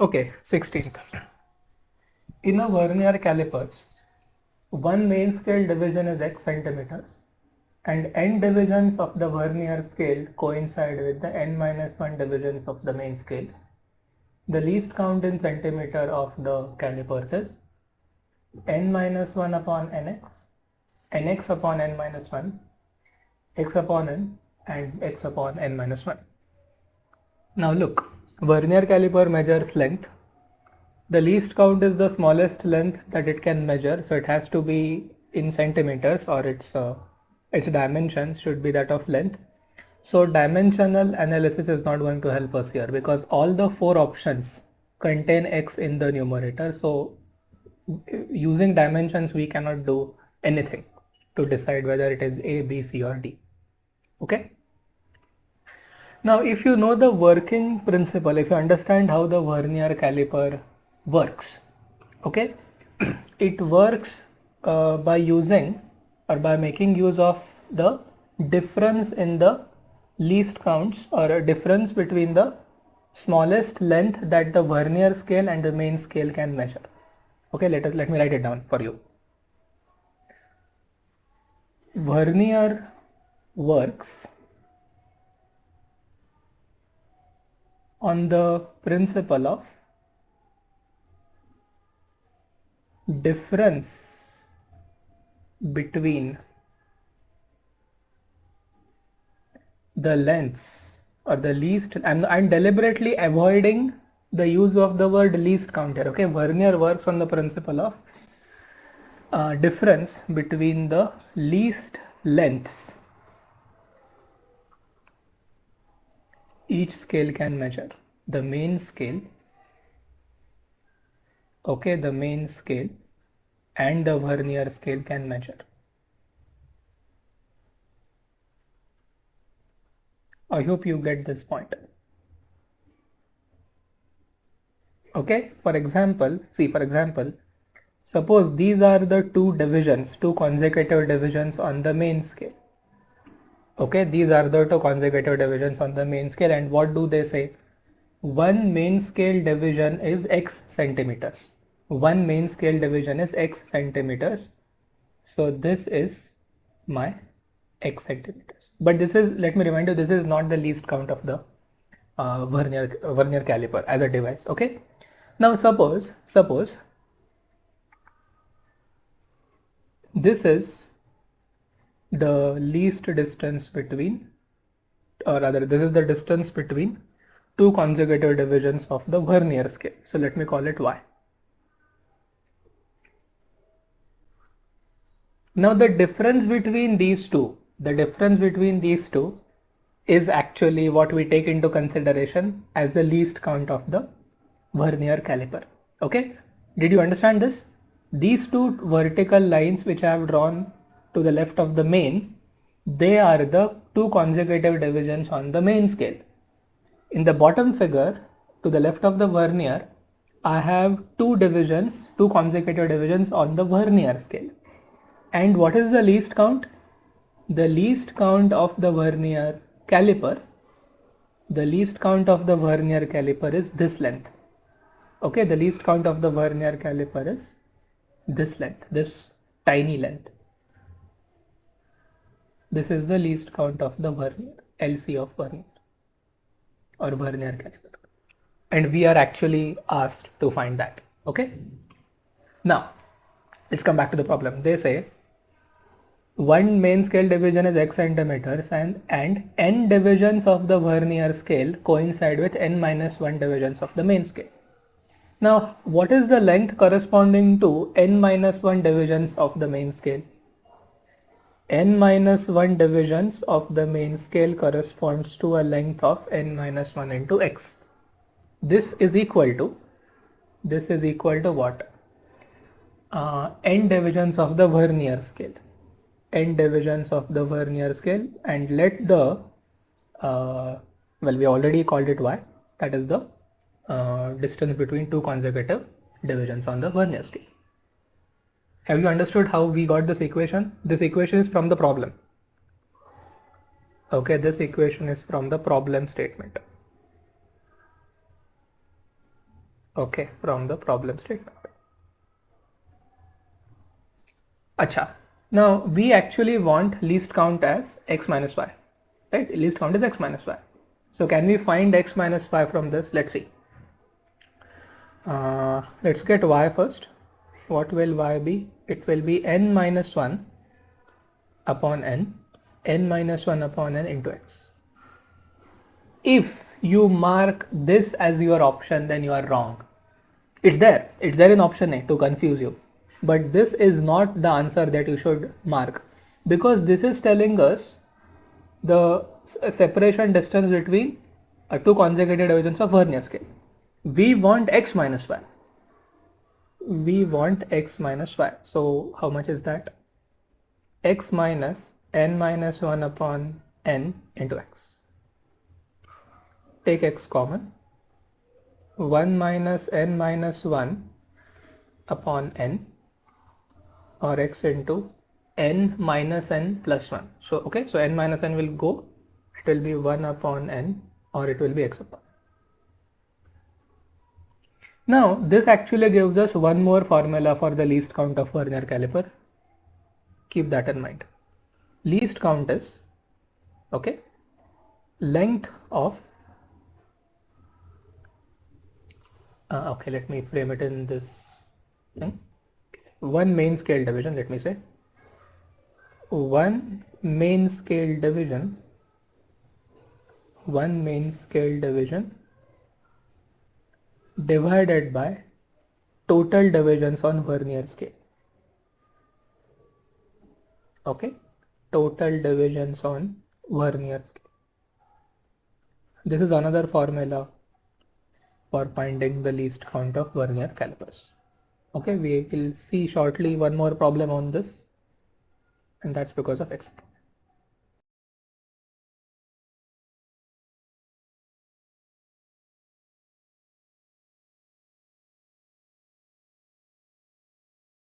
Okay, 16th. In a vernier calipers, one main scale division is x centimeters and n divisions of the vernier scale coincide with the n minus 1 divisions of the main scale. The least count in centimeter of the calipers is n minus 1 upon nx, nx upon n minus 1, x upon n and x upon n minus 1. Now look, vernier caliper measures length. The least count is the smallest length that it can measure, so it has to be in centimeters, or its dimensions should be that of length. So dimensional analysis is not going to help us here because all the four options contain x in the numerator. So using dimensions we cannot do anything to decide whether it is A, B, C or D. Okay. Now if you know the working principle, if you understand how the vernier caliper works, okay, it works by using or by making use of the difference in the least counts, or a difference between the smallest length that the vernier scale and the main scale can measure. Okay, let me write it down for you. Vernier works on the principle of difference between the lengths or the least. I'm deliberately avoiding the use of the word least count here. Okay, vernier works on the principle of difference between the least lengths each scale can measure. The main scale, okay, the main scale and the vernier scale can measure. I hope you get this point. Okay, for example, suppose these are the two consecutive divisions on the main scale. Okay, these are the two consecutive divisions on the main scale, and what do they say? One main scale division is x centimeters. One main scale division is x centimeters. So this is my x centimeters. But this is, let me remind you, this is not the least count of the vernier caliper as a device. Okay. Now suppose this is the least distance between, or rather this is the distance between two consecutive divisions of the vernier scale. So let me call it y. Now the difference between these two is actually what we take into consideration as the least count of the vernier caliper. Okay, did you understand this? These two vertical lines which I have drawn to the left of the main, they are the two consecutive divisions on the main scale. In the bottom figure to the left of the vernier, I have two consecutive divisions on the vernier scale. And what is the least count? The least count of the vernier caliper, is this length. Okay, the least count of the vernier caliper is this length, this tiny length. This is the least count of the vernier, LC of vernier or vernier caliper. And we are actually asked to find that. Okay. Now, let's come back to the problem. They say one main scale division is x centimeters and n divisions of the vernier scale coincide with n minus 1 divisions of the main scale. Now, what is the length corresponding to n minus 1 divisions of the main scale? N minus 1 divisions of the main scale corresponds to a length of n minus 1 into x. This is equal to what? N divisions of the vernier scale. N divisions of the vernier scale, and let the well, we already called it y, that is the distance between two consecutive divisions on the vernier scale. Have you understood how we got this equation? This equation is from the problem. Okay, this equation is from the problem statement. Okay, from the problem statement. Acha. Now we actually want least count as x minus y, right? Least count is x minus y. So can we find x minus y from this? Let's see. Let's get y first. What will y be? It will be n minus 1 upon n minus 1 upon n into x. If you mark this as your option, then you are wrong. It's there in option A to confuse you. But this is not the answer that you should mark, because this is telling us the separation distance between two consecutive divisions of vernier scale. We want x minus y. We want x minus y. So how much is that? X minus n minus 1 upon n into x. Take x common. 1 minus n minus 1 upon n, or x into n minus n plus 1. So okay, so n minus n will go, it will be 1 upon n, or it will be x upon. Now this actually gives us one more formula for the least count of vernier caliper. Keep that in mind. Least count is, okay, length of okay, let me frame it in this thing. One main scale division, let me say. One main scale division divided by total divisions on vernier scale. Okay, total divisions on vernier scale. This is another formula for finding the least count of vernier calipers. Okay, we will see shortly one more problem on this, and that's because of x.